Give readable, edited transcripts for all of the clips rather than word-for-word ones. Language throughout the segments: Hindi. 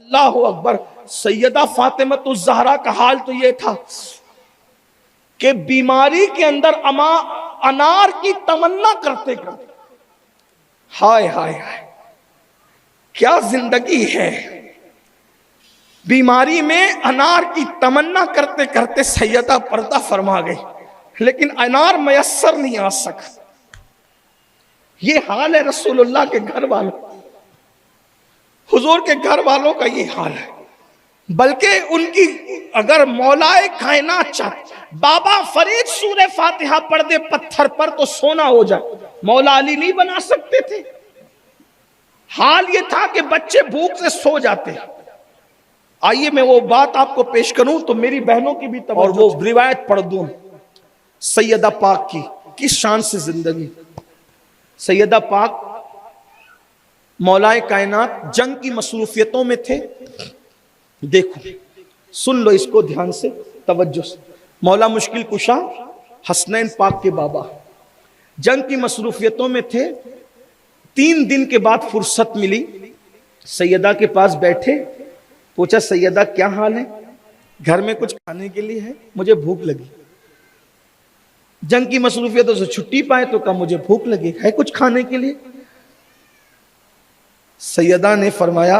अल्लाहु अकबर। सैयदा फातिमतुज़ ज़हरा का हाल तो ये था कि बीमारी के अंदर अनार की तमन्ना करते करते, हाय हाय हाय क्या जिंदगी है। बीमारी में अनार की तमन्ना करते करते सैयदा पर्दा फरमा गई, लेकिन अनार मयस्सर नहीं आ सका। ये हाल है रसूलुल्लाह के घर वालों, हुजूर के घर वालों का ये हाल है। बल्कि उनकी अगर मौलाए कायनात चाहते, बाबा फरीद सूरह फातिहा पढ़ दे पत्थर पर तो सोना हो जाए, मौला अली नहीं बना सकते थे। हाल ये था कि बच्चे भूख से सो जाते। आइए मैं वो बात आपको पेश करूं तो मेरी बहनों की भी तवज्जो, और वो रिवायत पढ़ दूं सैयदा पाक की, किस शान से जिंदगी। सैयदा पाक मौलाए कायनात जंग की मसरूफियतों में थे। देखो सुन लो इसको ध्यान से, तवज्जो से। मौला मुश्किल कुशा हसनैन पाक के बाबा जंग की मसरूफियतों में थे। 3 दिन के बाद फुर्सत मिली, सैयदा के पास बैठे, पूछा सैयदा क्या हाल है, घर में कुछ खाने के लिए है, मुझे भूख लगी। जंग की मसरूफियतों से छुट्टी पाए तो कहा मुझे भूख लगी, है कुछ खाने के लिए। सैयदा ने फरमाया,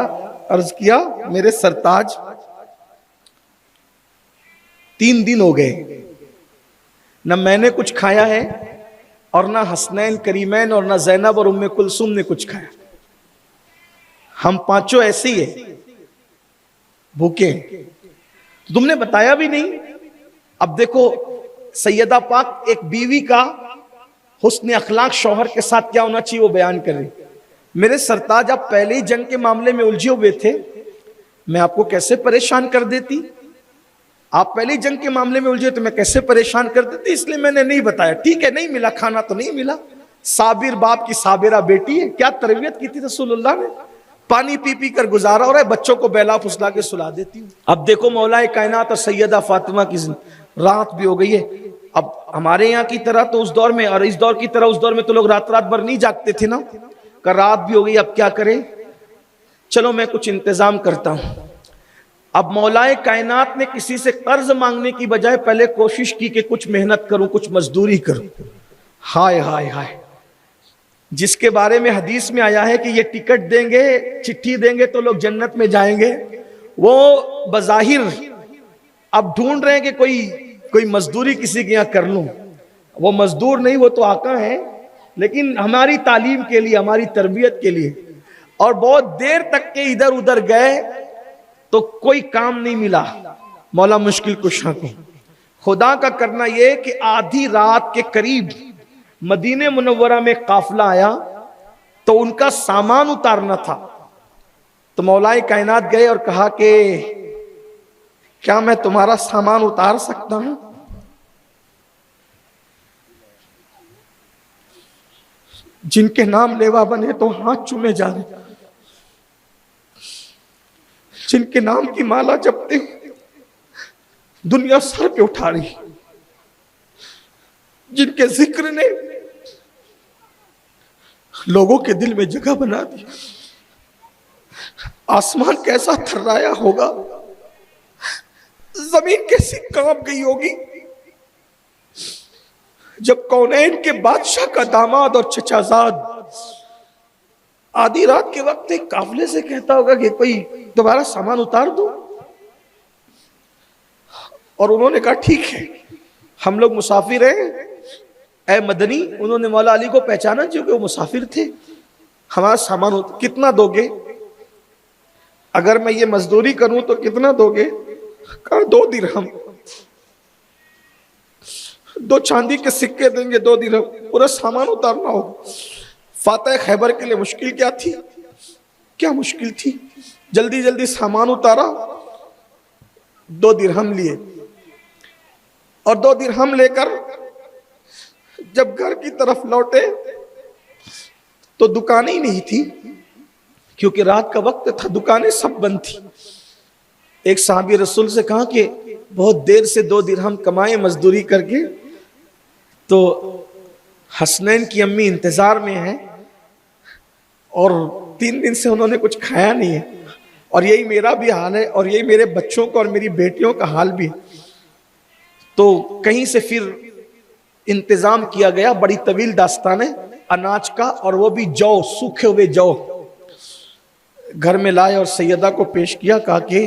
अर्ज किया मेरे सरताज 3 दिन हो गए न मैंने कुछ खाया है और ना हसनैन करीमैन और ना ज़ैनब और उम्मे कुलसुम ने कुछ खाया। हम पांचों ऐसे ही है, भूखे। तुमने बताया भी नहीं। अब देखो सैयदा पाक एक बीवी का हुस्न अखलाक शौहर के साथ क्या होना चाहिए वो बयान कर रही। मेरे सरताज आप पहले ही जंग के मामले में उलझे हुए थे, मैं आपको कैसे परेशान कर देती। आप पहले ही जंग के मामले में उलझे तो मैं कैसे परेशान कर देती, इसलिए मैंने नहीं बताया। ठीक है नहीं मिला खाना तो नहीं मिला, साबिर बाप की साबिरा बेटी है। क्या तरबियत की थी रसूलुल्लाह ने, पानी पी पी कर गुजारा हो रहा है, बच्चों को बेला फुसला के सुला देती हूँ। अब देखो मौलाए कायनात और सैयदा फातिमा की रात भी हो गई है। अब हमारे यहाँ की तरह तो उस दौर में और इस दौर की तरह उस दौर में तो लोग रात रात भर नहीं जागते थे ना, का रात भी हो गई, अब क्या करें, चलो मैं कुछ इंतजाम करता हूं। अब मौलाए कायनात ने किसी से कर्ज मांगने की बजाय पहले कोशिश की कि कुछ मेहनत करूं, कुछ मजदूरी करूं। हाय हाय हाय, जिसके बारे में हदीस में आया है कि ये टिकट देंगे, चिट्ठी देंगे तो लोग जन्नत में जाएंगे, वो बज़ाहिर अब ढूंढ रहे हैं कि कोई मजदूरी किसी के यहां कर लूं। वो मजदूर नहीं, वो तो आका है, लेकिन हमारी तालीम के लिए, हमारी तरबियत के लिए। और बहुत देर तक के इधर उधर गए तो कोई काम नहीं मिला मौला मुश्किल कुशा को। खुदा का करना यह कि आधी रात के करीब मदीने मुनव्वरा में काफिला आया तो उनका सामान उतारना था। तो मौलाए कायनात गए और कहा कि क्या मैं तुम्हारा सामान उतार सकता हूं। जिनके नाम लेवा बने तो हाथ चूमे जा रहे, जिनके नाम की माला जपते दुनिया सर पे उठा रही, जिनके जिक्र ने लोगों के दिल में जगह बना दी। आसमान कैसा थर्राया होगा, जमीन कैसी कांप गई होगी जब कौनैन के बादशाह का दामाद और चचाजाद आधी रात के वक्त एक काफिले से कहता होगा कि कोई दोबारा सामान उतार दो। और उन्होंने कहा ठीक है, हम लोग मुसाफिर हैं ऐ मदनी। उन्होंने मौला अली को पहचाना क्योंकि वो मुसाफिर थे। हमारा सामान कितना दोगे, अगर मैं ये मजदूरी करूं तो कितना दोगे। कहा 2 दिरहम, 2 चांदी के सिक्के देंगे, 2 दिरहम, पूरा सामान उतारना होगा। फातह खैबर के लिए मुश्किल क्या थी, क्या मुश्किल थी, जल्दी जल्दी सामान उतारा, 2 दिरहम लिए। और 2 दिरहम लेकर जब घर की तरफ लौटे तो दुकानें ही नहीं थी, क्योंकि रात का वक्त था, दुकानें सब बंद थी। एक साहबी रसूल से कहा कि बहुत देर से 2 दिरहम कमाए मजदूरी करके, तो हसनैन की अम्मी इंतजार में है और 3 दिन से उन्होंने कुछ खाया नहीं है, और यही मेरा भी हाल है और यही मेरे बच्चों का और मेरी बेटियों का हाल भी है। तो कहीं से फिर इंतजाम किया गया, बड़ी तवील दास्तान है, अनाज का, और वो भी जौ, सूखे हुए जौ घर में लाए और सैयदा को पेश किया। कहा कि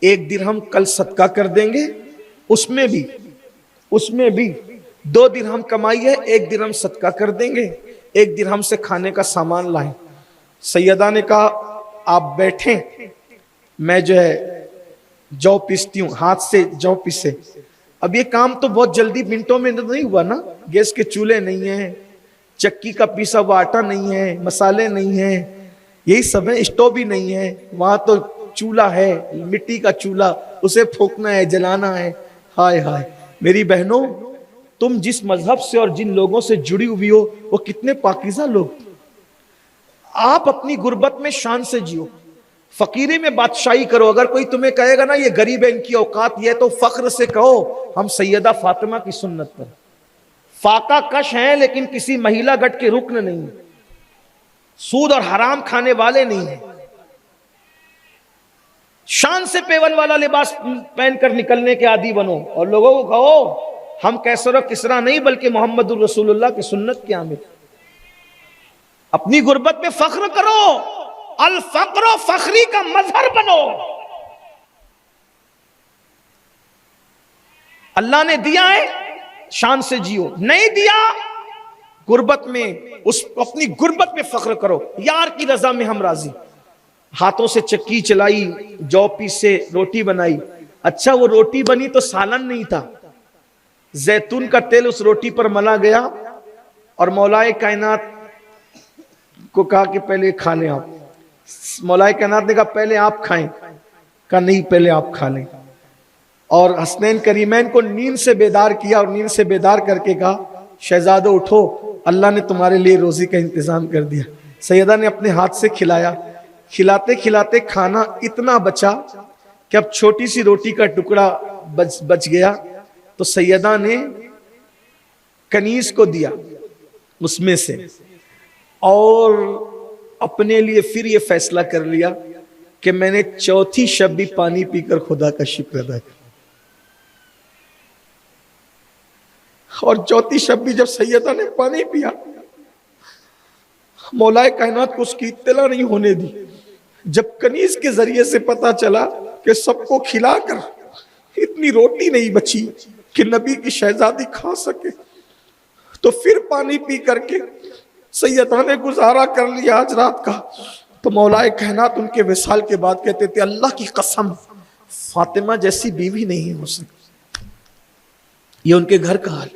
1 दिरहम कल सदका कर देंगे, उसमें भी 2 दिरहम कमाई है, 1 दिरहम सदका कर देंगे, 1 दिरहम से खाने का सामान लाए। सैयदा ने कहा आप बैठें, मैं जो है जौ पीसती हूँ, हाथ से जौ पीसे। अब ये काम तो बहुत जल्दी मिनटों में नहीं हुआ ना, गैस के चूल्हे नहीं है, चक्की का पीसा हुआ आटा नहीं है, मसाले नहीं है, यही सब है, स्टोव भी नहीं है, वहां तो चूल्हा है, मिट्टी का चूल्हा, उसे फूकना है, जलाना है। हाय हाय मेरी बहनों, तुम जिस मजहब से और जिन लोगों से जुड़ी हुई हो वो कितने पाकीज़ा लोग। आप अपनी गुर्बत में शान से जियो, फकीरी में बादशाही करो। अगर कोई तुम्हें कहेगा ना ये गरीब है, इनकी औकात ये, तो फख्र से कहो हम सैयदा फातिमा की सुन्नत पर फाका कश हैं, लेकिन किसी महिला गट के रुकन नहीं, सूद और हराम खाने वाले नहीं है। शान से पेवन वाला लिबास पहनकर निकलने के आदी बनो और लोगों को कहो हम कैसर किसरा नहीं बल्कि मोहम्मद रसूलुल्लाह की सुन्नत के आमिर। अपनी गुर्बत में फख्र करो, अल फक्र फखरी का मजहर बनो। अल्लाह ने दिया है, शान से जियो, नहीं दिया गुर्बत में, उस अपनी गुर्बत में फख्र करो। यार की रजा में हम राजी। हाथों से चक्की चलाई, जौ पीसे, रोटी बनाई। अच्छा वो रोटी बनी तो सालन नहीं था, जैतून का तेल उस रोटी पर मला गया और मौलाए कायनात को कहा कि पहले खा लें आप। मौलाए कायनात ने कहा पहले आप खाएं, कहा नहीं पहले आप खा लें। और हसनैन करीमैन को नींद से बेदार किया और नींद से बेदार करके कहा शहजादो उठो, अल्लाह ने तुम्हारे लिए रोजी का इंतजाम कर दिया। सैयदा ने अपने हाथ से खिलाया, खिलाते खिलाते खाना इतना बचा कि अब छोटी सी रोटी का टुकड़ा बच गया। तो सैयदा ने कनीज को दिया उसमें से और अपने लिए फिर ये फैसला कर लिया कि मैंने चौथी शब भी पानी पीकर खुदा का शुक्र अदा किया। और चौथी शब भी जब सैयदा ने पानी पिया, मौलाए कायनात को उसकी इत्तला नहीं होने दी। जब कनीज के जरिए से पता चला कि सबको खिलाकर इतनी रोटी नहीं बची कि नबी की शहजादी खा सके, तो फिर पानी पी करके सैयदा ने गुजारा कर लिया आज रात का। तो मौलाए कायनात उनके विसाल के बाद कहते थे अल्लाह की कसम फातिमा जैसी बीवी नहीं हो सकती। ये उनके घर का हाल।